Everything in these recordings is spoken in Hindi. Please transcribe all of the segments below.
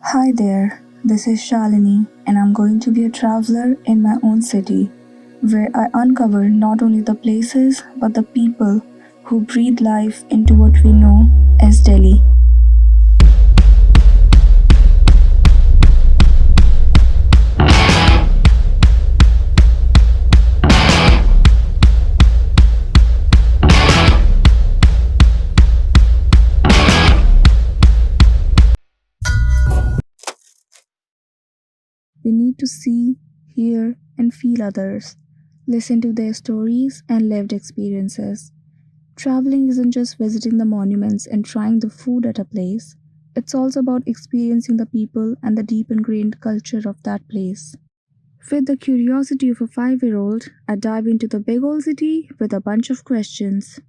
Hi there, this is Shalini, and I'm going to be a traveler in my own city, where I uncover not only the places but the people who breathe life into what we know as Delhi. We need to see, hear, and feel others, listen to their stories and lived experiences. Traveling isn't just visiting the monuments and trying the food at a place, it's also about experiencing the people and the deep ingrained culture of that place. With the curiosity of a 5-year old, I dive into the big old city with a bunch of questions.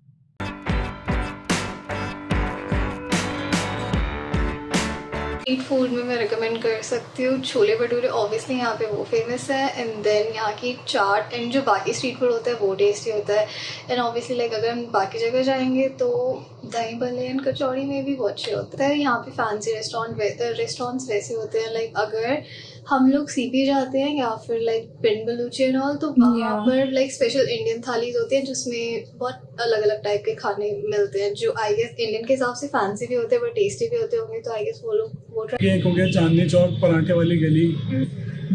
Street food में मैं रिकमेंड कर सकती हूँ छोले भटूरे ऑब्वियसली यहाँ पे वो फेमस है एंड देन यहाँ की चाट एंड जो बाकी स्ट्रीट फूड होता है वो टेस्टी होता है एंड ऑब्वियसली लाइक अगर हम बाकी जगह जाएंगे तो दही भल्ले एंड कचौड़ी में भी बहुत अच्छे होता है यहाँ पे फैंसी रेस्टोरेंट्स वैसे होते हैं लाइक अगर हम लोग सीपी जाते हैं या फिर लाइक पिंड बलूची एंड ऑल तो वहाँ पर लाइक स्पेशल इंडियन थालीज होती है जिसमें बहुत अलग अलग टाइप के खाने मिलते हैं जो आई गेस इंडियन के हिसाब से फैंसी भी होते हैं बट टेस्टी भी होते होंगे तो आई गेस वो लोग वो ट्राई एक हो गया चांदनी चौक पराठे वाली गली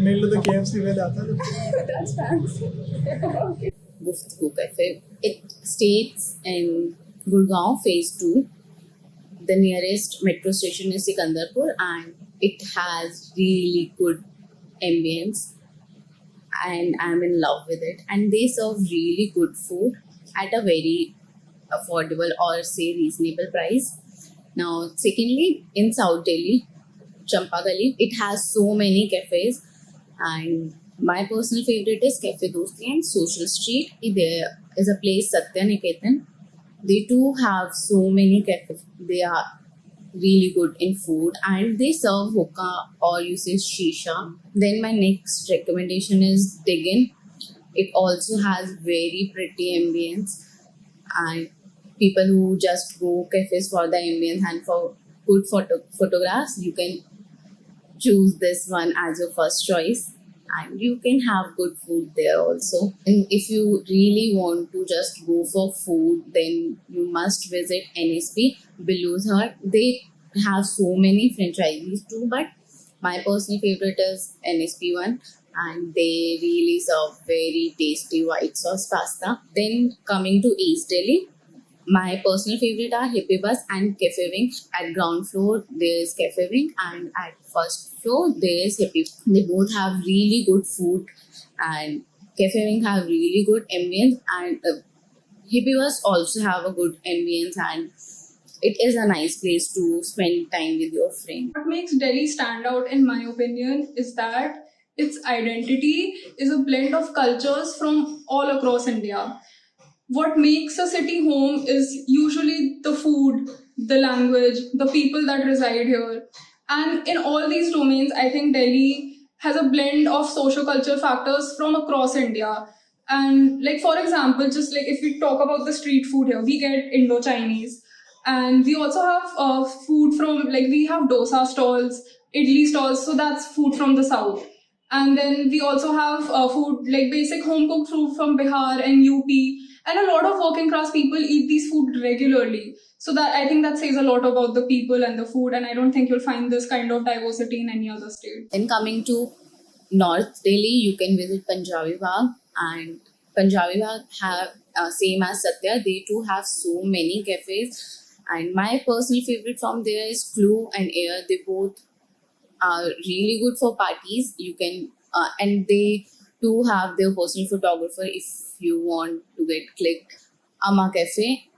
मिल द केएफसी में जाता था That's fancy. Guftgoo Cafe. It stays in Gurgaon Phase 2. The nearest metro station is Sikandarpur and it has really good ambience and I'm in love with it. And they serve really good food at a very affordable or say reasonable price. Now, secondly, in South Delhi, Champa Gali, it has so many cafes and my personal favorite is Cafe Dosti and Social Street. There is a place Satya Niketan. They too have so many cafes. They are really good in food and they serve hookah or you say shisha. Then my next recommendation is Diggin. It also has very pretty ambience and people who just go cafes for the ambience and for good photographs, you can choose this one as your first choice and you can have good food there also. And if you really want to just go for food, then you must visit NSP Belushar. They have so many franchisees too, but my personal favorite is NSP one and they really serve very tasty white sauce pasta. Then coming to East Delhi, my personal favorite are Hippie Bus and Cafe Wing. At ground floor, there is Cafe Wing, and at first floor, there is Hippie. They both have really good food, and Cafe Wing have really good ambience, and Hippie Bus also have a good ambience, and it is a nice place to spend time with your friends. What makes Delhi stand out, in my opinion, is that its identity is a blend of cultures from all across India. What makes a city home is usually the food, the language, the people that reside here. And in all these domains, I think Delhi has a blend of social culture factors from across India. And like for example, just like if we talk about the street food here, we get Indo-Chinese. And we also have food from like we have dosa stalls, idli stalls, so that's food from the south. And then we also have food like basic home cooked food from Bihar and UP. And a lot of working class people eat these food regularly. So that I think that says a lot about the people and the food. And I don't think you'll find this kind of diversity in any other state. Then coming to North Delhi, you can visit Punjabi Bagh and Punjabi Bagh have same as Satya. They too have so many cafes. And my personal favorite from there is Clue and Air. They both are really good for parties. You can and they do have their personal photographer if you want to get clicked. Amma Cafe.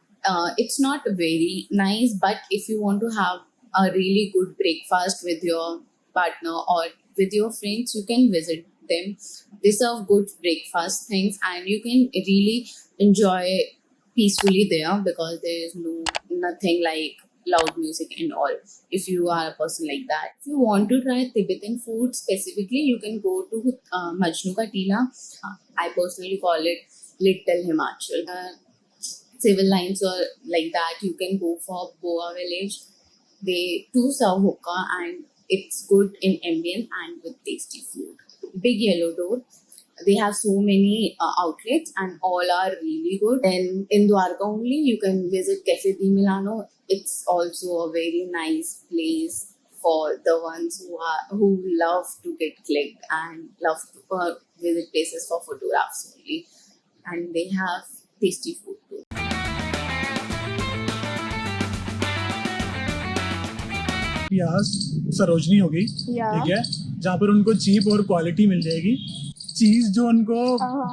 It's not very nice, but if you want to have a really good breakfast with your partner or with your friends, you can visit them. They serve good breakfast things, and you can really enjoy peacefully there because there is nothing like loud music and all if you are a person like that. If you want to try Tibetan food specifically, you can go to Majnu Ka Tila. I personally call it Little Himachal. Civil lines or like that, you can go for Boa Village. They too serve hookah and It's good in ambience and with tasty food. Big Yellow Door. They have so many outlets and all are really good. Then in Dwarka only you can visit Cafe di Milano. It's also a very nice place for the ones who love to get clicked and love to visit places for photographs only. And they have tasty food too. यहाँ सरोजनी होगी, ठीक है, जहाँ पर उनको चीप और क्वालिटी मिल जाएगी। चीज जो उनको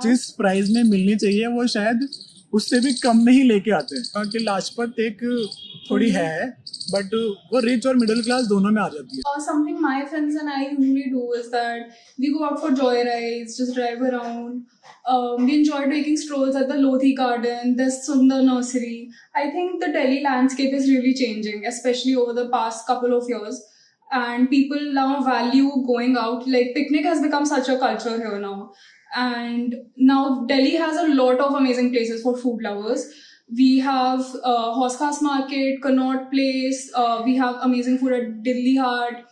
जिस प्राइस में मिलनी चाहिए वो शायद उससे भी कम में ही लेके आते हैं। कि लाजपत एक थोड़ी है, बट वो रिच और मिडिल क्लास दोनों में आ जाती है। Something my friends and I usually do is that we go out for joyrides, just drive around. We enjoy taking strolls at the Lodhi Garden, the Sundar Nursery. I think the Delhi landscape is really changing, especially over the past couple of years. And people now value going out. Like picnic has become such a culture here now. And now Delhi has a lot of amazing places for food lovers. We have Hoskas Market, Connaught Place. We have amazing food at Dilli Hart.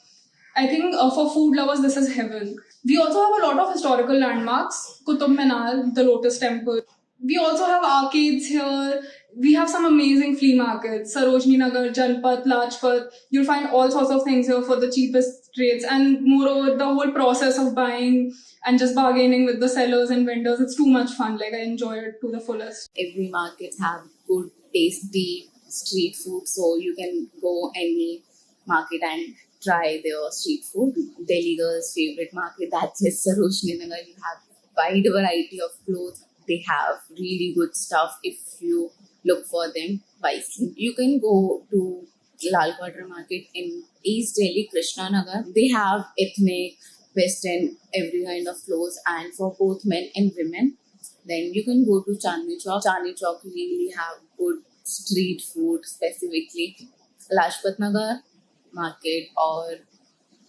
I think for food lovers, this is heaven. We also have a lot of historical landmarks. Qutub Minar, the Lotus Temple. We also have arcades here. We have some amazing flea markets. Sarojini Nagar, Janpat, Lajpat. You'll find all sorts of things here for the cheapest rates. And moreover, the whole process of buying and just bargaining with the sellers and vendors, it's too much fun. Like, I enjoy it to the fullest. Every market have good, tasty street food, so you can go any market and try their street food. Delhi girls' favorite market, that is Sarojini Nagar. You have wide variety of clothes. They have really good stuff if you look for them wisely. You can go to Lal Quarter Market in East Delhi, Krishna Nagar. They have ethnic, western, every kind of clothes, and for both men and women. Then you can go to Chandni Chowk. Chandni Chowk really have good street food, specifically Lajpat Nagar Market or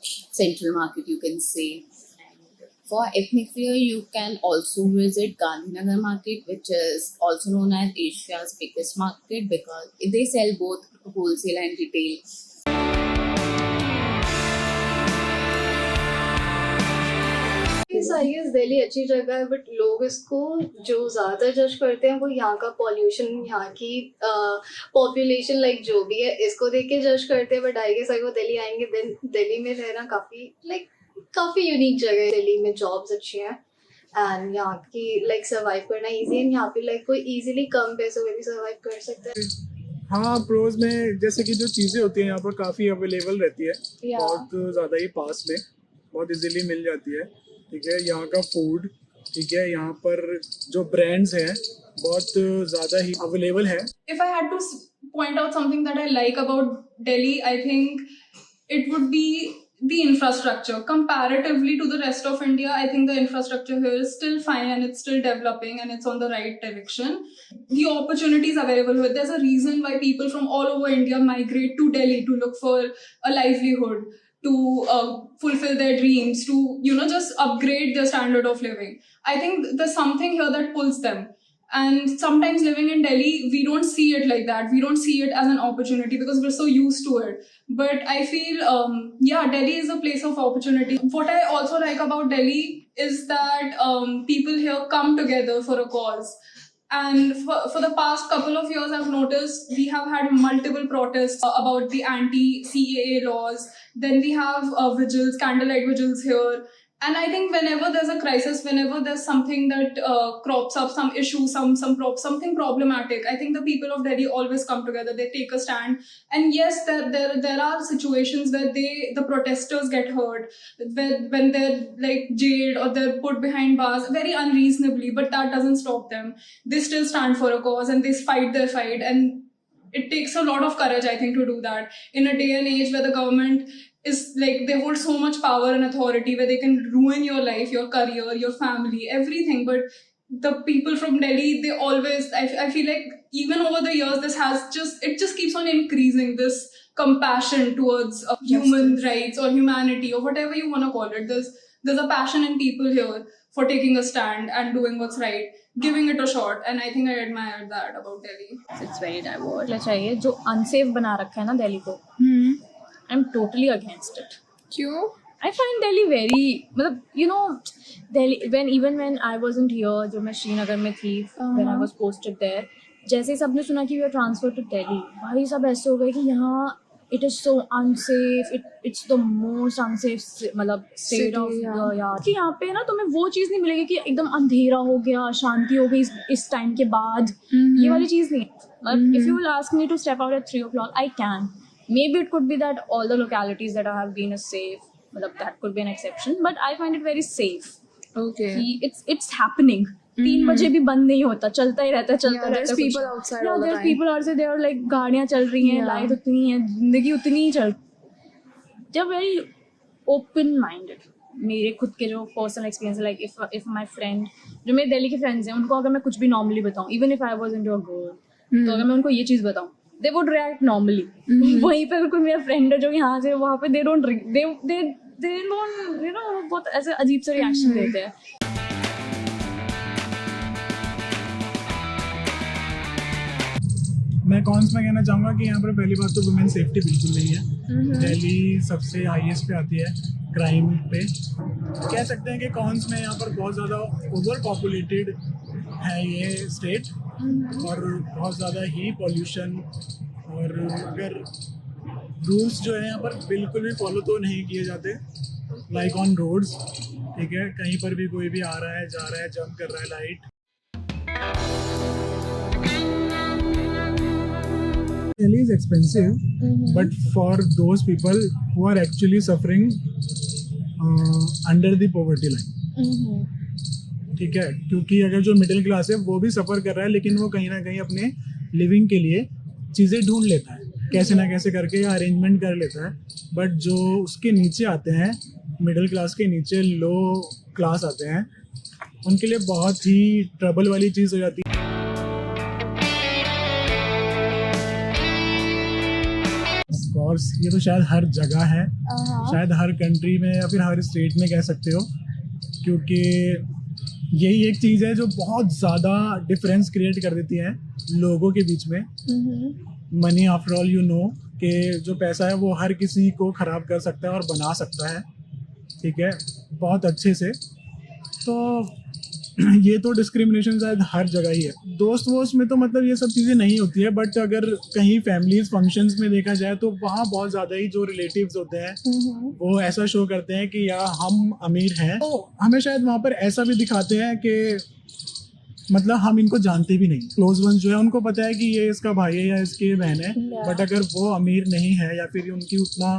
Central Market, you can say. And for ethnic wear, you can also visit Gandhinagar Market, which is also known as Asia's biggest market because they sell both wholesale and retail. I guess Delhi अच्छी जगह है, बट लोग इसको जो ज़्यादा जज करते हैं वो यहाँ का पॉल्यूशन, यहाँ की पॉपुलेशन, लाइक जो भी है इसको देख के जज करते हैं। बट आई गेस अगर वो दिल्ली आएंगे देन दिल्ली में रहना काफ़ी यूनिक जगह है। दिल्ली में जॉब्स अच्छी हैं एंड यहाँ की सर्वाइव करना ईजी है। यहाँ पे कोई ईजिली कम पैसों में भी सर्वाइव कर सकता है। हाँ, प्रोज में जैसे कि जो चीज़ें होती हैं यहाँ पर काफ़ी अवेलेबल रहती है, बहुत ज़्यादा ही पास में, बहुत इजीली मिल जाती है। ठीक है, यहाँ का फूड, ठीक है, यहाँ पर जो ब्रांड्स हैं बहुत ज़्यादा ही अवेलेबल है। If I had to point out something that I like about Delhi, I think it would be the infrastructure. Comparatively to the rest of India, I think the infrastructure here is still fine and it's still developing and it's on the right direction. The opportunities available here. There's a reason why people from all over India migrate to Delhi to look for a livelihood, to fulfill their dreams, to just upgrade their standard of living. I think there's something here that pulls them. And sometimes living in Delhi, we don't see it like that. We don't see it as an opportunity because we're so used to it. But I feel, Delhi is a place of opportunity. What I also like about Delhi is that people here come together for a cause. And for the past couple of years, I've noticed we have had multiple protests about the anti-CAA laws. Then we have vigils, candlelight vigils here. And I think whenever there's a crisis, whenever there's something that crops up, some issue, something problematic, I think the people of Delhi always come together. They take a stand. And yes, there are situations where the protesters get hurt, when they're jailed or they're put behind bars very unreasonably. But that doesn't stop them. They still stand for a cause and they fight their fight. And it takes a lot of courage, I think, to do that in a day and age where the government is they hold so much power and authority, where they can ruin your life, your career, your family, everything. But the people from Delhi, they always, I feel like even over the years, it just keeps on increasing, this compassion towards human rights or humanity or whatever you want to call it. There's a passion in people here for taking a stand and doing what's right, giving it a shot, and I think I admire that about Delhi. It's very diverse. चाहिए जो unsafe बना रखा है ना दिल्ली को, I'm totally against it. क्यों? I find Delhi very, मतलब you know, Delhi when I wasn't here, जब मैं श्रीनगर में थी, when I was posted there, जैसे ही सबने सुना कि we are transferred to Delhi, भाई सब ऐसे हो गए कि यहाँ it is so unsafe, it's the most unsafe मतलब state of the यार कि यहाँ पे ना तुम्हें वो चीज़ नहीं मिलेगी कि एकदम अंधेरा हो गया, शांति हो गई इस टाइम के बाद, ये वाली चीज़ नहीं है. मतलब if you will ask me to step out at 3 o'clock, I can. Maybe it could be that all the localities that I have been is safe. मतलब that could be an exception, but I find it very safe. Okay. कि it's happening. 3 बजे भी बंद नहीं होता, चलता ही रहता है, चलता रहता है. There's people outside all the there's time. people outside. They are like गाड़ियाँ चल रही हैं, लाइट उतनी है, जिंदगी उतनी ही चल. जब very open minded. मेरे खुद के जो पर्सनल एक्सपीरियंस है, लाइक if my friend, जो मेरे दिल्ली के फ्रेंड्स हैं, उनको अगर मैं कुछ भी नॉर्मली बताऊँ, even if I was into a girl, तो अगर मैं उनको ये चीज़ बताऊँ, they would react normally. वहीं पे अगर कोई मेरा फ्रेंड है जो यहाँ से वहाँ पे they don't you know बहुत ऐसे अजीब से रिएक्शन देते हैं. मैं कॉन्स में कहना चाहूँगा कि यहाँ पर पहली बात तो वुमेन सेफ्टी बिल्कुल नहीं है. दिल्ली सबसे हाईएस्ट पे आती है क्राइम पे. कह सकते हैं कि कॉन्स में यहाँ पर बहुत ज़्यादा ओवर पॉपुलेटेड है ये स्टेट, और बहुत ज़्यादा ही पॉल्यूशन, और अगर रूल्स जो है यहाँ पर बिल्कुल भी फॉलो तो नहीं किए जाते, लाइक ऑन रोड्स. ठीक है, कहीं पर भी कोई भी आ रहा है, जा रहा है, जंप कर रहा है light. Delhi is expensive, but for those people who are actually suffering under the poverty line. ठीक है, क्योंकि अगर जो मिडिल क्लास है वो भी सफ़र कर रहा है, लेकिन वो कहीं ना कहीं अपने लिविंग के लिए चीज़ें ढूंढ लेता है, कैसे ना कैसे करके या अरेंजमेंट कर लेता है. बट जो उसके नीचे आते हैं, मिडिल क्लास के नीचे लो क्लास आते हैं, उनके लिए बहुत ही ट्रबल वाली चीज़ हो जाती है. ऑफकोर्स ये तो शायद हर जगह है, शायद हर कंट्री में या फिर हर स्टेट में कह सकते हो, क्योंकि यही एक चीज़ है जो बहुत ज़्यादा डिफरेंस क्रिएट कर देती है लोगों के बीच में. Money after all you know कि जो पैसा है वो हर किसी को ख़राब कर सकता है और बना सकता है. ठीक है, बहुत अच्छे से. तो ये तो डिस्क्रिमिनेशन शायद हर जगह ही है. दोस्त वोस्त में तो मतलब ये सब चीज़ें नहीं होती है, बट अगर कहीं फैमिलीज फंक्शंस में देखा जाए तो वहाँ बहुत ज़्यादा ही जो रिलेटिव्स होते हैं वो ऐसा शो करते हैं कि यार हम अमीर हैं. तो हमें शायद वहाँ पर ऐसा भी दिखाते हैं कि मतलब हम इनको जानते भी नहीं. क्लोज वंस जो है उनको पता है कि ये इसका भाई है या इसकी बहन है, बट अगर वो अमीर नहीं है या फिर उनकी उतना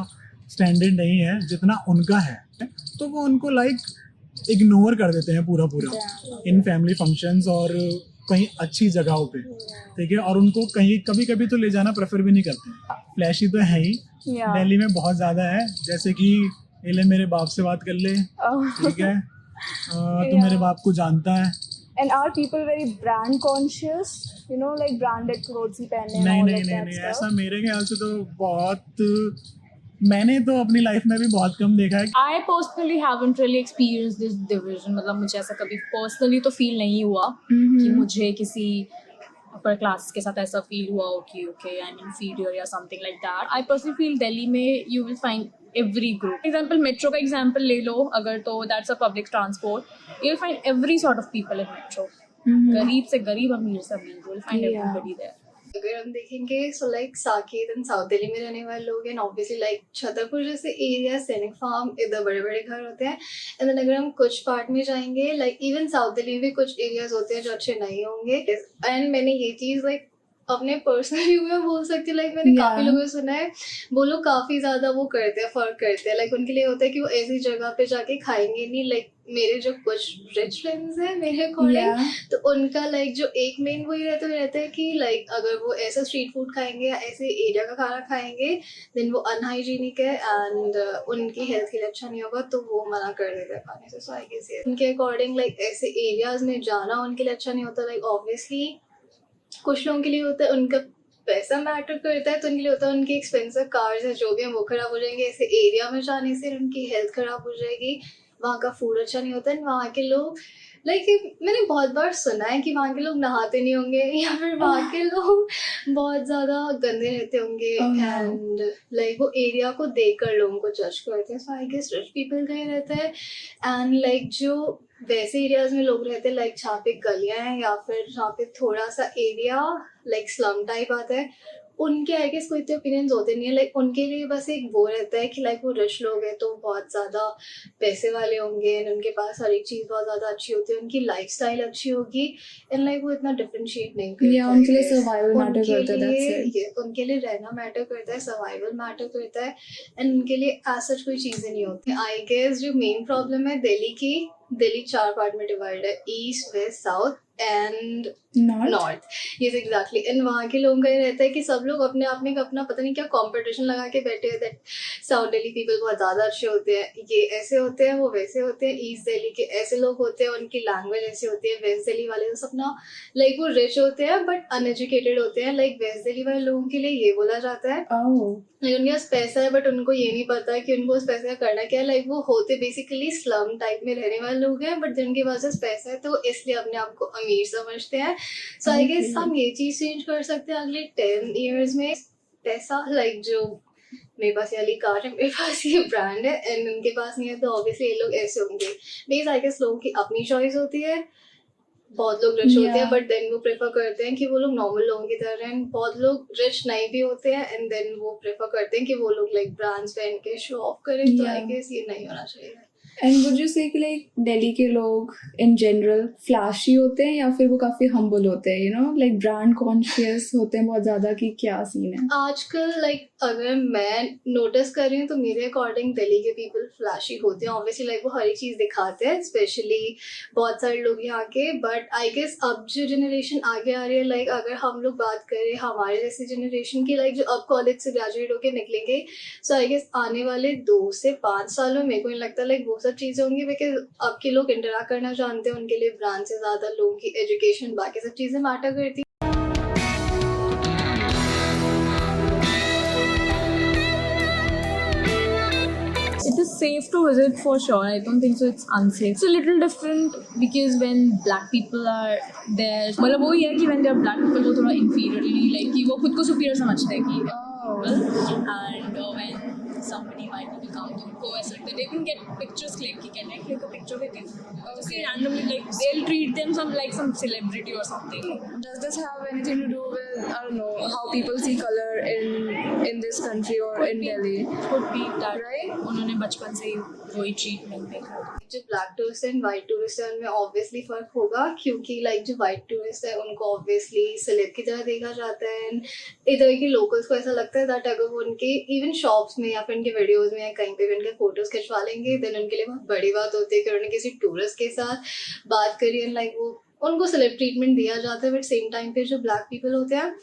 स्टैंडर्ड नहीं है जितना उनका है, तो वो उनको लाइक इग्नोर कर देते हैं पूरा इन फैमिली फंक्शंस और कहीं अच्छी जगहों पे. ठीक है, और उनको कहीं कभी कभी तो ले जाना प्रेफर भी नहीं करते. फ्लैशी तो है ही, दिल्ली में बहुत ज़्यादा है. जैसे कि ले मेरे बाप से बात कर ले. ठीक है, तो मेरे बाप को जानता है. And are people very brand conscious? You know, like branded clothes ही पहनने and नहीं all नहीं of नहीं that नहीं, stuff? ऐसा मेरे ख्याल से तो बहुत, मैंने तो अपनी लाइफ में भी बहुत कम देखा है. I personally haven't really experienced this division. मतलब मुझे ऐसा कभी personally तो feel नहीं हुआ कि मुझे किसी upper class के साथ ऐसा feel हुआ हो कि okay I'm inferior या something like that. I personally feel Delhi में you will find every group. Example metro का example ले लो अगर, तो that's a public transport. You will find every sort of people in metro. गरीब से गरीब, अमीर से अमीर, you will find everybody there. अगर हम देखेंगे so like Saket and south Delhi में रहने वाले लोग हैं, ऑब्वियसली लाइक छतरपुर जैसे एरिया, सैनिक फार्म, इधर बड़े बड़े घर होते हैं. एंड देन अगर हम कुछ पार्ट में जाएंगे, लाइक इवन साउथ दिल्ली में भी कुछ एरियाज होते हैं जो अच्छे नहीं होंगे. एंड मैंने ये चीज़ लाइक अपने पर्सनल व्यू में बोल सकती हूँ, लाइक मैंने काफ़ी लोगों से सुना है वो लोग काफ़ी ज़्यादा वो करते हैं, फ़र्क करते हैं. लाइक उनके लिए होता है कि वो ऐसी जगह पे जाके खाएंगे नहीं. लाइक मेरे जो कुछ रिच फ्रेंड्स हैं मेरे अकॉर्डिंग, तो उनका लाइक जो एक मेन वही रहता है कि लाइक अगर वो ऐसा स्ट्रीट फूड खाएंगे या ऐसे एरिया का खाना खाएंगे देन वो अनहाइजीनिक है एंड उनकी हेल्थ के लिए अच्छा नहीं होगा, तो वो मना कर देते हैं खाने से. सो आई गेस उनके अकॉर्डिंग लाइक ऐसे एरियाज में जाना उनके लिए अच्छा नहीं होता. लाइक ऑब्वियसली कुछ लोगों के लिए होता है उनका पैसा मैटर करता है, तो उनके लिए होता है उनकी एक्सपेंसिव कार्स है जो भी हैं वो खराब हो जाएंगे. ऐसे एरिया में जाने से उनकी हेल्थ खराब हो जाएगी. वहाँ का फूड अच्छा नहीं होता है, वहाँ के लोग लाइक मैंने बहुत बार सुना है कि वहाँ के लोग नहाते नहीं होंगे या फिर वहाँ के लोग बहुत ज़्यादा गंदे रहते होंगे एंड लाइक वो एरिया को देखकर लोगों को जज करते हैं. So I guess rich people कहीं रहते हैं एंड लाइक जो वैसे एरियाज में लोग रहते हैं लाइक जहाँ पे गलियाँ हैं या फिर जहाँ पे थोड़ा सा एरिया लाइक स्लम टाइप आता है, उनके आई गेस कोई इतने ओपिनियंस होते नहीं है. लाइक उनके लिए बस एक वो रहता है कि लाइक वो रिच लोग हैं तो बहुत ज़्यादा पैसे वाले होंगे एंड उनके पास हर एक चीज़ बहुत ज़्यादा अच्छी होती है, उनकी लाइफस्टाइल अच्छी होगी एंड लाइक वो इतना डिफरेंशिएट नहीं करते. या उनके लिए सर्वाइवल मैटर करता है, that's it. उनके लिए रहना मैटर करता है, सर्वाइवल मैटर करता है एंड उनके लिए एज सच कोई चीज़ें नहीं होती. आई गेस जो मेन प्रॉब्लम है दिल्ली की, दिल्ली 4 पार्ट में डिवाइड है, east west south and north. Yes exactly. And वहाँ के लोगों का ये रहता है कि सब लोग अपने आप में अपना पता नहीं क्या कंपटीशन लगा के बैठे हैं दैट साउथ दिल्ली पीपल बहुत ज़्यादा अच्छे होते हैं, ये ऐसे होते हैं वो वैसे होते हैं, ईस्ट दिल्ली के ऐसे लोग होते हैं उनकी लैंग्वेज ऐसी होती है, वेस्ट दिल्ली वाले तो अपना लाइक वो रिच होते हैं बट अनएजुकेटेड होते हैं. लाइक वेस्ट दिल्ली वाले लोगों के लिए ये बोला जाता है लाइक उनके पास पैसा है बट उनको ये नहीं पता है कि उनको उस पैसे का करना क्या है. लाइक वो होते बेसिकली स्लम टाइप में रहने वाले लोग हैं बट जिनके पास पैसा है तो वो इसलिए अपने आप को अमीर समझते हैं. सो आई गेस हम ये चीज़ चेंज कर सकते हैं अगले 10 years में. पैसा लाइक जो मेरे पास ये वाली कार है, मेरे पास ये ब्रांड है एंड उनके पास नहीं है तो ऑब्वियसली ये लोग ऐसे होंगे. बिकॉज आई गेस लोगों की अपनी चॉइस होती है. बहुत लोग रिच होते हैं बट देन वो प्रेफर करते हैं कि वो लोग नॉर्मल लोगों की तरह हैं. बहुत लोग रिच नहीं भी होते हैं एंड देन वो प्रेफर करते हैं कि वो लोग लाइक ब्रांड्स पहन के शो ऑफ करें. तो आई गेस ये नहीं होना चाहिए. एंड वुड यू से कि लाइक दिल्ली के लोग इन जनरल फ्लैशी होते हैं या फिर वो काफी हम्बल होते हैं, you know like brand conscious होते हैं बहुत ज्यादा, कि क्या सीन है आजकल लाइक अगर मैं नोटिस कर रही हूँ तो मेरे अकॉर्डिंग दिल्ली के पीपल फ्लैशी होते हैं. ऑब्वियसली लाइक वो हर एक चीज़ दिखाते हैं स्पेशली बहुत सारे लोग यहाँ के. बट आई गेस अब जो जनरेशन आगे आ रही है लाइक अगर हम लोग बात करें हमारे जैसी जनरेशन की लाइक जो अब कॉलेज से ग्रेजुएट होकर निकलेंगे, सो आई गेस आने वाले 2 से 5 सालों में मेरे को नहीं लगता लाइक वो सब चीज़ें होंगी बिकॉज अब के लोग इंटरेक्ट करना जानते हैं. उनके लिए ब्रांड से ज़्यादा लोगों की एजुकेशन बाकी सब चीज़ें मैटर करती. It is safe to visit for sure. I don't think so it's unsafe. It's a little different because when black people are there, मतलब वो ही है कि when there are black people वो थोड़ा inferiorly like कि वो खुद को superior समझते हैं कि and when somebody white people come to उनको ऐसा लगता है they can get pictures click कि can I click a picture with you? Just randomly like they'll treat them like some celebrity or something. Does this have anything to do with, I don't know, how people see color in this country or in Delhi? Could be that Right? उन्होंने बचपन से ही वही ट्रीटमेंट देखा. जो black tourist and white tourist है उनमें ऑब्वियसली फ़र्क होगा क्योंकि लाइक जो वाइट टूरिस्ट है उनको ऑब्वियसली सेलेब की तरह देखा जाता है एंड इधर के लोकल्स को ऐसा लगता है दैट अगर वो उनके इवन शॉप्स में या फिर उनके वीडियोज़ में या कहीं पे भी उनके फोटोज़ खिंचवा लेंगे देन उनके लिए बहुत बड़ी बात होती है कि उन्होंने किसी टूरिस्ट के साथ बात करी एंड लाइक वो उनको सेलेब ट्रीटमेंट दिया जाता है. बट सेम टाइम पे जो ब्लैक पीपल होते हैं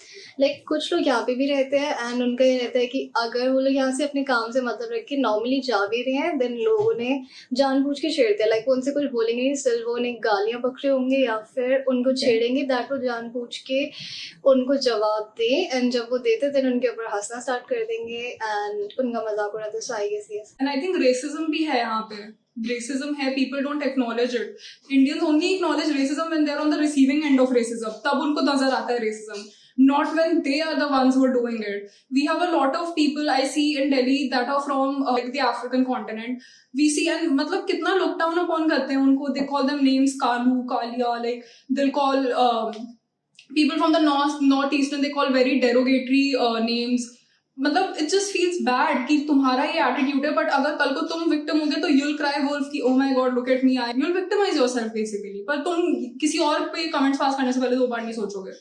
लाइक कुछ लोग यहाँ पे भी रहते हैं एंड उनका ये रहता है कि अगर वो लोग यहाँ से अपने काम से मतलब रख के नॉर्मली जा भी रहे हैं देन लोगों ने जानबूझ के छेड़ते हैं. लाइक वो उनसे कुछ बोलेंगे नहीं, स्टिल वो उन्हें गालियाँ पकड़े होंगे या फिर उनको छेड़ेंगे दैट वो जानबूझ के उनको जवाब दें एंड जब वो देते देन उनके ऊपर हंसना स्टार्ट कर देंगे एंड उनका मजाक उड़ाते हैं. So I guess yes. And I think racism भी है यहाँ पे. Racism है, people don't acknowledge it. Indians only acknowledge racism when they're on the receiving end of racism. तब उनको नजर आता है racism. Not when they are the ones who are doing it. We have a lot of people I see in Delhi that are from like the African continent. We see and मतलब कितना look down upon करते हैं उनको. They call them names Kalu, Kalia. Like they'll call people from the northeast and they call very derogatory names. मतलब इट जस्ट फील्स बैड कि तुम्हारा ये एटीट्यूड है बट अगर कल को तुम विक्टिम होगे तो यूल क्राई वुल्फ की oh my God look at me I you'll victimise yourself basically. पर तुम किसी और पे कमेंट्स पास करने से पहले 2 बार नहीं सोचोगे.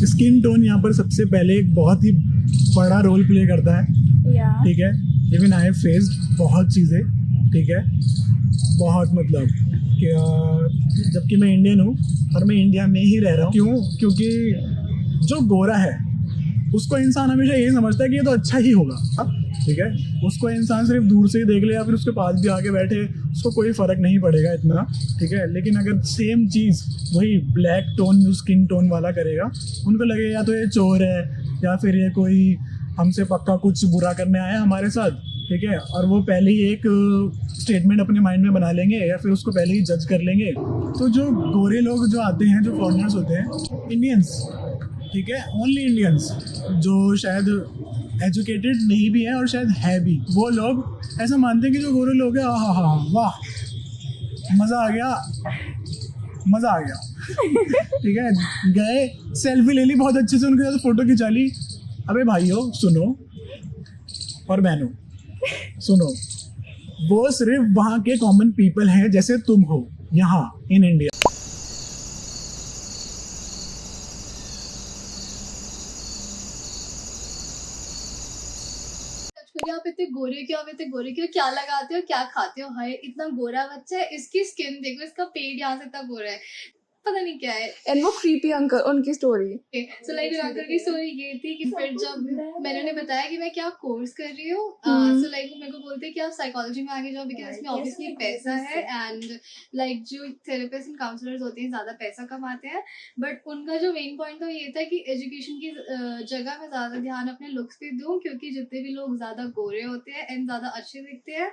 स्किन टोन यहाँ पर सबसे पहले एक बहुत ही बड़ा रोल प्ले करता है. ठीक है, इवन आई हैव फेस्ड बहुत चीज़ें. ठीक है, बहुत मतलब कि जबकि मैं इंडियन हूँ और मैं इंडिया में ही रह रहा हूँ. क्यों? क्योंकि जो गोरा है उसको इंसान हमेशा यही समझता है कि ये तो अच्छा ही होगा. ठीक है, उसको इंसान सिर्फ दूर से ही देख ले या फिर उसके पास भी आके बैठे उसको कोई फ़र्क नहीं पड़ेगा इतना. ठीक है, लेकिन अगर सेम चीज़ वही ब्लैक टोन जो स्किन टोन वाला करेगा उनको लगेगा या तो ये चोर है या फिर ये कोई हमसे पक्का कुछ बुरा करने आया है हमारे साथ, ठीक है, और वो पहले ही एक स्टेटमेंट अपने माइंड में बना लेंगे या फिर उसको पहले ही जज कर लेंगे। तो जो गोरे लोग जो आते हैं, जो फॉरेनर्स होते हैं, इंडियंस, ठीक है, ओनली इंडियंस, जो शायद एजुकेटेड नहीं भी है और शायद है भी, वो लोग ऐसा मानते हैं कि जो गोरे लोग हैं, हाँ हाँ वाह, मज़ा आ गया, मज़ा आ गया। ठीक है, गए, सेल्फी ले ली बहुत अच्छे से, उनके साथ फोटो खिंचा ली। अबे भाइयों सुनो और बहनों सुनो, वो सिर्फ वहाँ के कॉमन पीपल हैं जैसे तुम हो यहाँ इन इंडिया। आप इतने गोरे क्यों, आप इतने गोरे क्यों, क्या लगाते हो, क्या खाते हो, हाय इतना गोरा बच्चा है, इसकी स्किन देखो, इसका पेट यहाँ से इतना गोरा है, पता नहीं क्या है। एंड वो क्रीपी अंकल, उनकी स्टोरी, सो लाइक अंकल की स्टोरी ये थी कि फिर जब मैंने उन्हें बताया कि मैं क्या कोर्स कर रही हूँ, सो लाइक वो मेरे को बोलते हैं कि आप साइकोलॉजी में आगे जाओ बिकॉज इसमें ऑब्वियसली पैसा है, एंड लाइक जो थेरेपिस्ट एंड काउंसलर्स होते हैं ज़्यादा पैसा कमाते हैं, बट उनका जो मेन पॉइंट था ये था कि एजुकेशन की जगह मैं ज़्यादा ध्यान अपने लुक्स पे दूँ, क्योंकि जितने भी लोग ज़्यादा गोरे होते हैं एंड ज़्यादा अच्छे दिखते हैं,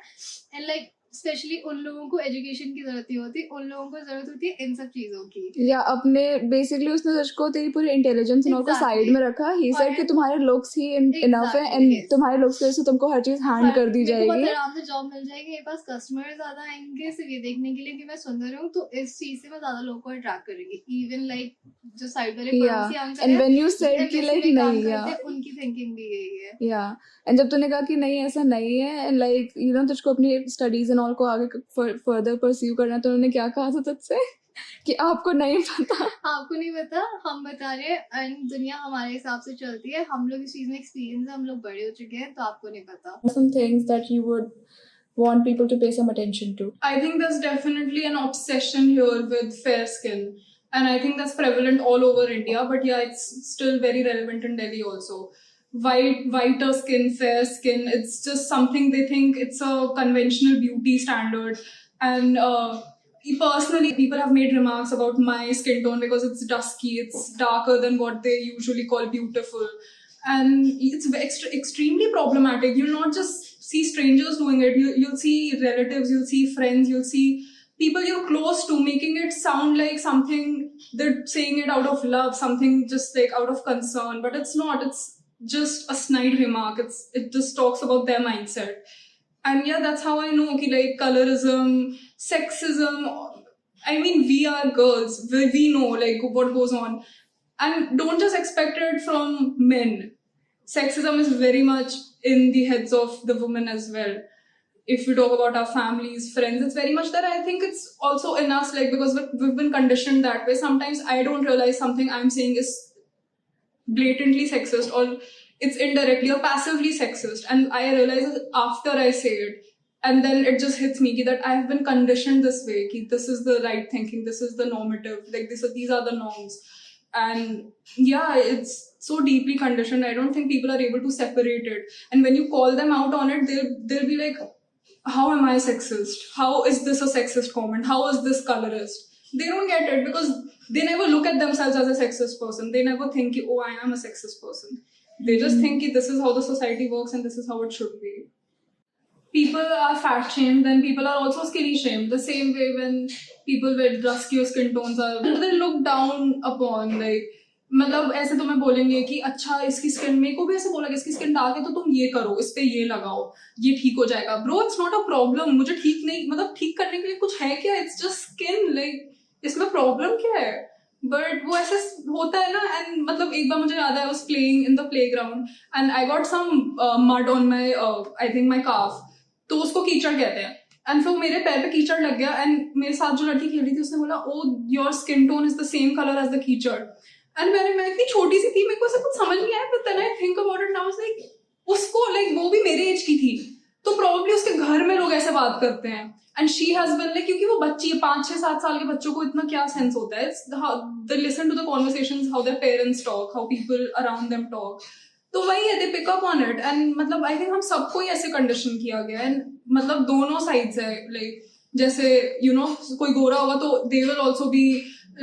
एंड लाइक स्पेशली उन लोगों को एजुकेशन की जरूरत नहीं होती, उन लोगों को जरूरत होती है इन सब चीजों की। या अपने बेसिकली उसने तुझको तेरी पूरी इंटेलिजेंस को साइड में रखा। ही सेड कि तुम्हारे लुक्स ही इनफ है एंड तुम्हारे लुक्स की वजह से तुमको हर चीज हैंड कर दी जाएगी, बहुत आराम से जॉब मिल जाएगी, मेरे पास कस्टमर ज्यादा आएंगे सिर्फ ये देखने के लिए कि मैं सुंदर हूँ, तो इस चीज से मैं ज्यादा लोगों को अट्रैक्ट करेगी। इवन लाइक जो साइड वाले पड़ोसी uncle and when you said कि लाइक नहीं, उनकी थिंकिंग भी यही है। या एंड जब तूने कहा कि नहीं ऐसा नहीं है एंड लाइक यू नो तुझको अपनी स्टडीज एंड ऑल को आगे फर्दर परस्यू करना, तो उन्होंने क्या कहा था तुझसे कि आपको नहीं पता? आपको नहीं पता, हम बता रहे हैं, एंड दुनिया हमारे हिसाब से चलती है, हम लोग इस चीज में एक्सपीरियंस है, हम लोग बड़े हो चुके हैं, तो आपको नहीं पता। Some things that you would want people to pay some attention to. I think there's definitely an obsession here with fair skin. And I think that's prevalent all over India. But yeah, it's still very relevant in Delhi also. Whiter skin, fair skin, it's just something they think it's a conventional beauty standard. And personally, people have made remarks about my skin tone because it's dusky, it's darker than what they usually call beautiful. And it's extremely problematic. You'll not just see strangers doing it, you'll see relatives, you'll see friends, you'll see people you're close to making it sound like something they're saying it out of love, something just like out of concern, but it's not. It's just a snide remark. It just talks about their mindset. And yeah, that's how I know, okay, like colorism, sexism. I mean, we are girls. We know like what goes on. And don't just expect it from men. Sexism is very much in the heads of the women as well. If we talk about our families, friends, it's very much that. I think it's also in us, like, because we've been conditioned that way. Sometimes I don't realize something I'm saying is blatantly sexist, or it's indirectly or passively sexist, and I realize it after I say it, and then it just hits me that I have been conditioned this way, that this is the right thinking, this is the normative, like these are the norms. And yeah, it's so deeply conditioned. I don't think people are able to separate it, and when you call them out on it, they'll be like, how am I sexist? How is this a sexist comment? How is this colorist? They don't get it because they never look at themselves as a sexist person. They never think, oh, I am a sexist person. They just think this is how the society works and this is how it should be. People are fat shamed, then people are also skinny shamed. The same way when people with duskier skin tones are, they're looked down upon. Like, मतलब ऐसे तुम्हें बोलेंगे कि अच्छा इसकी स्किन, मेरे को भी ऐसे बोला कि इसकी स्किन डार्क है तो तुम ये करो, इस पे ये लगाओ, ये ठीक हो जाएगा। Bro, it's not a problem. मुझे ठीक नहीं, मतलब ठीक करने के लिए कुछ है क्या? इट्स जस्ट स्किन, लाइक इसमें प्रॉब्लम क्या है? बट वो ऐसे होता है ना। एंड मतलब एक बार मुझे याद है, I was playing in the playground and I got some mud on my, I think my calf, तो उसको कीचड़ कहते हैं। एंड फिर मेरे पैर पे कीचड़ लग गया एंड मेरे साथ जो लड़की खेल रही थी उसने बोला, oh your skin tone is the same colour as the कीचड़। एंड मैं इतनी छोटी सी थी, मेरे को ऐसा कुछ समझ नहीं आया, but then I think about it now, like उसको, लाइक वो भी मेरे एज की थी, तो प्रॉब्ली उसके घर में लोग ऐसे बात करते हैं। And she has been like, क्योंकि वो बच्ची है, 5, 6, 7 साल के बच्चों को इतना क्या सेंस होता है, they listen to the conversations, how their parents talk, how people around them talk, तो वही है, they pick up on it. And मतलब आई थिंक हम सबको ही ऐसे कंडीशन किया गया है। एंड मतलब दोनों साइड्स है, लाइक जैसे यू नो कोई गोरा होगा तो they will also be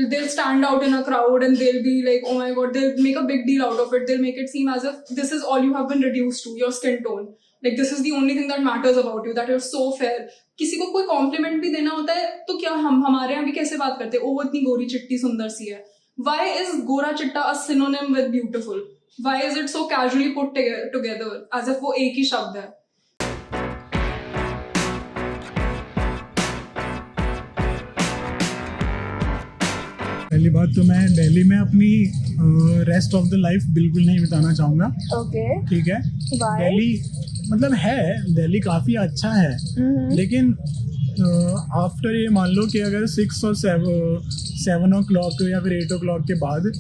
they'll stand out in a crowd and they'll be like, oh my god, they'll make a big deal out of it. They'll make it seem as if this is all you have been reduced to, your skin tone. Like this is the only thing that matters about you, that you're so fair. किसी को कोई कॉम्प्लीमेंट भी देना होता है तो क्या हम हमारे यहाँ भी कैसे बात करते हैं, ओ वो इतनी गोरी चिट्टी सुंदर सी है. Why is गोरा चिट्टा a synonym with beautiful? Why is it so casually put together as if वो एक ही शब्द है? पहली बात तो मैं दिल्ली में अपनी रेस्ट ऑफ द लाइफ बिल्कुल नहीं बिताना चाहूँगा. ओके. ठीक है. दिल्ली मतलब है, दिल्ली काफ़ी अच्छा है, लेकिन आफ्टर ये मान लो कि अगर 6 और 7 o'clock या फिर 8 o'clock के बाद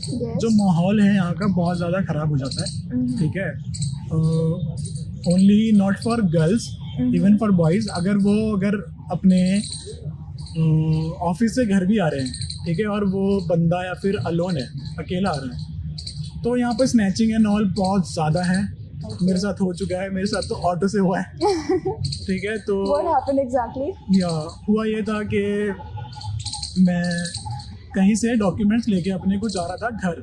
जो माहौल है यहाँ का बहुत ज़्यादा ख़राब हो जाता है. ठीक है. Only not for girls, even for boys. अगर अपने ऑफिस से घर भी आ रहे हैं, ठीक है, और वो बंदा या फिर अलोन है, अकेला आ रहा है, तो यहाँ पर स्नैचिंग एंड ऑल बहुत ज़्यादा है. मेरे साथ हो चुका है, मेरे साथ तो ऑटो से हुआ है. ठीक है. तो What happened exactly? या हुआ ये था कि मैं कहीं से डॉक्यूमेंट्स लेके अपने को जा रहा था घर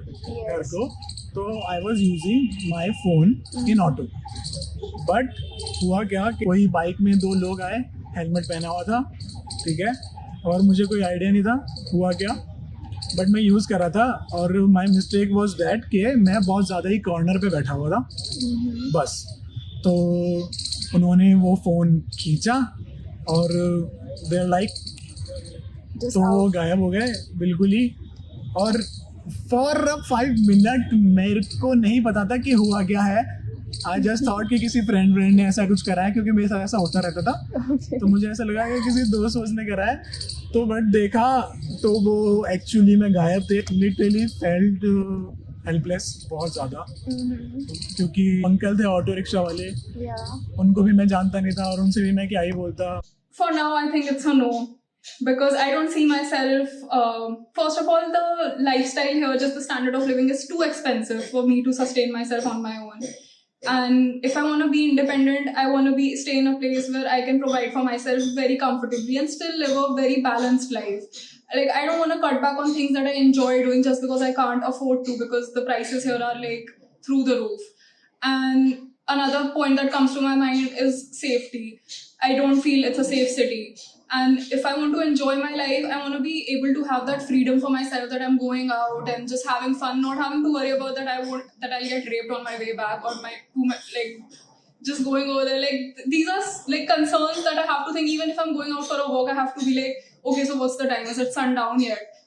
को, तो I was using my phone in auto. But हुआ क्या कि कोई बाइक में 2 लोग आए, हेलमेट पहना हुआ था. ठीक है. और मुझे कोई आइडिया नहीं था हुआ क्या, बट मैं यूज़ कर रहा था. और माई मिस्टेक वॉज दैट कि मैं बहुत ज़्यादा ही कॉर्नर पे बैठा हुआ था. बस. तो उन्होंने वो फ़ोन खींचा और देर लाइक, तो वो गायब हो गए बिल्कुल ही. और फॉर 5 मिनट मेरे को नहीं पता था कि हुआ क्या है. आई जस्ट थॉट कि किसी फ्रेंड ने ऐसा कुछ करा है, क्योंकि मेरे साथ ऐसा होता रहता था. तो मुझे ऐसा लगा कि किसी दोस्त ने करा है. तो बट देखा तो वो एक्चुअली में गायब थे. लिटरली फेल्ट हेल्पलेस बहुत ज़्यादा, क्योंकि अंकल थे ऑटो रिक्शा वाले, उनको भी मैं जानता नहीं था और उनसे भी मैं क्या ही बोलता. For now, I think it's a no. Because I don't see myself, first of all, the lifestyle here, just the standard of living is too expensive for me to sustain myself on my own. And if I want to be independent, I want to stay in a place where I can provide for myself very comfortably and still live a very balanced life. Like, I don't want to cut back on things that I enjoy doing just because I can't afford to, because the prices here are like through the roof. And another point that comes to my mind is safety. I don't feel it's a safe city. And if I want to enjoy my life, I want to be able to have that freedom for myself, that I'm going out and just having fun, not having to worry about that I'll get raped on my way back, or like just going over there. Like, these are like concerns that I have to think. Even if I'm going out for a walk, I have to be like, okay, so what's the time? Is it sundown yet?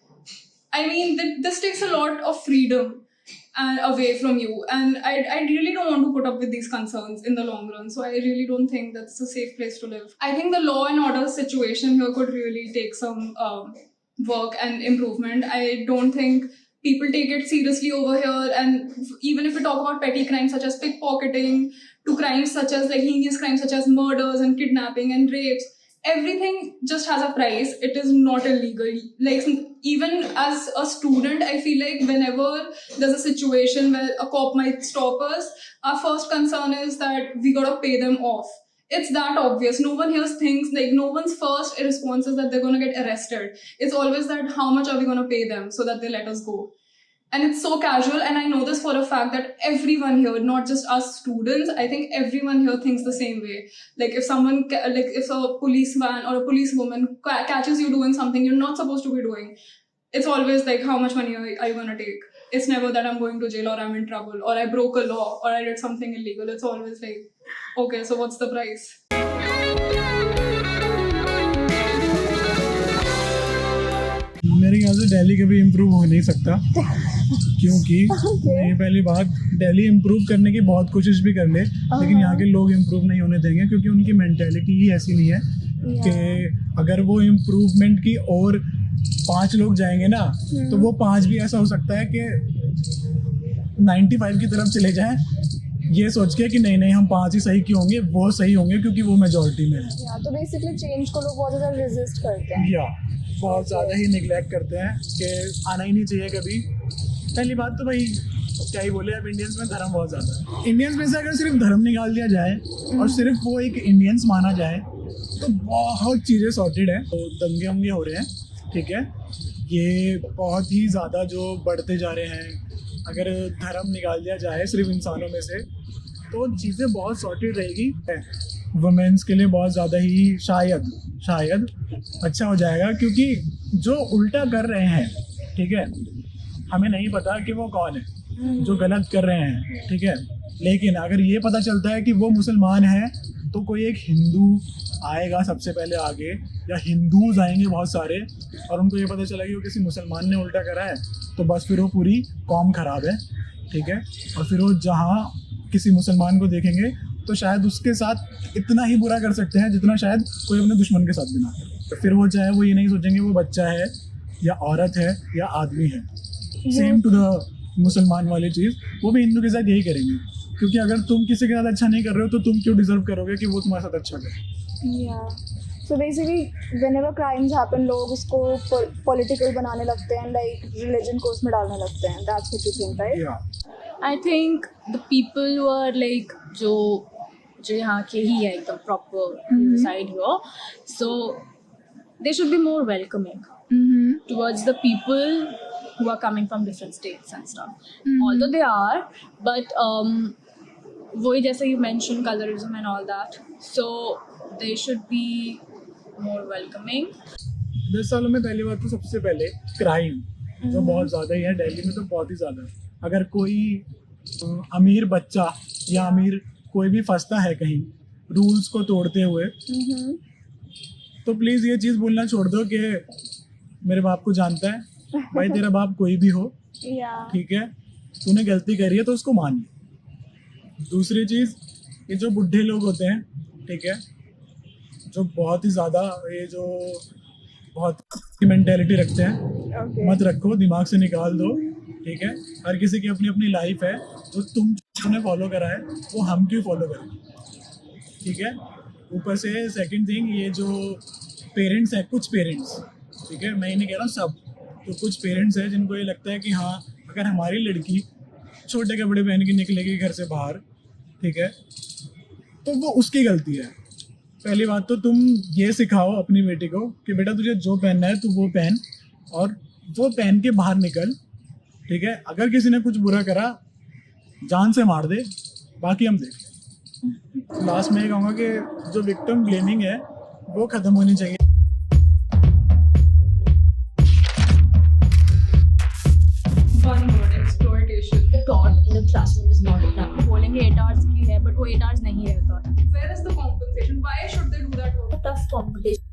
I mean, this takes a lot of freedom and away from you, and I really don't want to put up with these concerns in the long run. So I really don't think that's a safe place to live. I think the law and order situation here could really take some work and improvement. I don't think people take it seriously over here, and even if we talk about petty crimes such as pickpocketing, to crimes such as like heinous crimes such as murders and kidnapping and rapes, everything just has a price. It is not illegal. Like, even as a student, I feel like whenever there's a situation where a cop might stop us, our first concern is that we gotta pay them off. It's that obvious. No one here thinks, like, no one's first response is that they're gonna get arrested. It's always that how much are we gonna pay them so that they let us go. And it's so casual, and I know this for a fact that everyone here, not just us students, I think everyone here thinks the same way. Like, if a policeman or a policewoman catches you doing something you're not supposed to be doing, it's always like, how much money are you gonna take? It's never that I'm going to jail or I'm in trouble or I broke a law or I did something illegal. It's always like, okay, so what's the price? मेरे ख्याल से दिल्ली कभी इम्प्रूव हो नहीं सकता, क्योंकि ये पहली बात, दिल्ली इम्प्रूव करने की बहुत कोशिश भी कर ले, लेकिन यहाँ के लोग इम्प्रूव नहीं होने देंगे, क्योंकि उनकी मेंटेलिटी ही ऐसी नहीं है कि अगर वो इम्प्रूवमेंट की और 5 लोग जाएंगे ना, तो वो 5 भी ऐसा हो सकता है कि 95 की तरफ चले जाएं, ये सोच के कि नहीं हम 5 ही सही क्यों होंगे, वो सही होंगे क्योंकि वो मेजॉरिटी में है. तो बेसिकली चेंज को लोग बहुत ज़्यादा रेजिस्ट करते हैं, या बहुत ज़्यादा ही निगलेक्ट करते हैं कि आना ही नहीं चाहिए कभी. पहली बात तो भाई क्या ही बोले, अब इंडियंस में धर्म बहुत ज़्यादा है. इंडियंस में से अगर सिर्फ धर्म निकाल दिया जाए और सिर्फ वो एक इंडियंस माना जाए तो बहुत चीज़ें सॉर्टेड है. तो दंगे वंगे हो रहे हैं, ठीक है, ये बहुत ही ज़्यादा जो बढ़ते जा रहे हैं, अगर धर्म निकाल दिया जाए सिर्फ इंसानों में से तो चीज़ें बहुत सॉर्टेड रहेगी। वुमेन्स के लिए बहुत ज़्यादा ही शायद अच्छा हो जाएगा, क्योंकि जो उल्टा कर रहे हैं, ठीक है, हमें नहीं पता कि वो कौन है जो गलत कर रहे हैं, ठीक है, लेकिन अगर ये पता चलता है कि वो मुसलमान है तो कोई एक हिंदू आएगा सबसे पहले आगे, या हिंदूज आएंगे बहुत सारे, और उनको ये पता चला कि वो किसी मुसलमान ने उल्टा करा है, तो बस फिर वो पूरी कौम खराब है, ठीक है। और फिर वो जहाँ किसी मुसलमान को देखेंगे तो शायद उसके साथ इतना ही बुरा कर सकते हैं जितना शायद कोई अपने दुश्मन के साथ भी ना करे। तो फिर वो चाहे वो ये नहीं सोचेंगे वो बच्चा है या औरत है या आदमी है, सेम टू द मुसलमान वाली चीज़ वो भी हिंदू के साथ यही करेंगे, क्योंकि अगर तुम किसी के साथ अच्छा नहीं कर रहे हो तो तुम क्यों डिजर्व करोगे कि वो तुम्हारे साथ अच्छा करे। Yeah. So basically, whenever crimes happen, लोग उसको political बनाने लगते हैं, like religion को उसमें डालने लगते हैं. That's what you think, right? Yeah. I think the people who are like जो यहाँ के ही है एकदम proper side here, so they should be more welcoming towards the people who are coming from different states and stuff. Although they are, but वही जैसे you mentioned colorism and all that, so they should be more welcoming. 10 सालों में पहली बात तो सबसे पहले क्राइम जो बहुत ज़्यादा ही है दिल्ली में, तो बहुत ही ज़्यादा है। अगर कोई अमीर बच्चा या अमीर कोई भी फंसता है कहीं रूल्स को तोड़ते हुए, तो प्लीज़ ये चीज़ बोलना छोड़ दो कि मेरे बाप को जानता है। भाई तेरा बाप कोई भी हो, ठीक है, तूने गलती करी है तो उसको मान। दूसरी चीज़, ये जो बुढ़े लोग होते हैं, ठीक है, जो बहुत ही ज़्यादा ये जो बहुत मेंटेलिटी रखते हैं, मत रखो, दिमाग से निकाल दो, ठीक है। हर किसी की अपनी अपनी लाइफ है, जो तुमने फॉलो करा है वो हम क्यों फॉलो करें, ठीक है। ऊपर से सेकंड थिंग, ये जो पेरेंट्स हैं, कुछ पेरेंट्स, ठीक है, मैं ये नहीं कह रहा हूँ सब, तो कुछ पेरेंट्स हैं जिनको ये लगता है कि हाँ अगर हमारी लड़की छोटे कपड़े पहन के निकलेगी घर से बाहर, ठीक है, तो वो उसकी गलती है। पहली बात तो तुम ये सिखाओ अपनी बेटी को कि बेटा तुझे जो पहनना है तू वो पहन, और वो पहन के बाहर निकल, ठीक है। अगर किसी ने कुछ बुरा करा जान से मार दे, बाकी हम देखें। लास्ट में ये कहूँगा कि जो विक्टिम ब्लेमिंग है वो ख़त्म होनी चाहिए। One word, exploitation. Taught in the classroom is not enough. बोलेंगे 8 hours की है, but वो 8 hours नहीं रहता। Where is the compensation? Why should they do that work? Tough competition.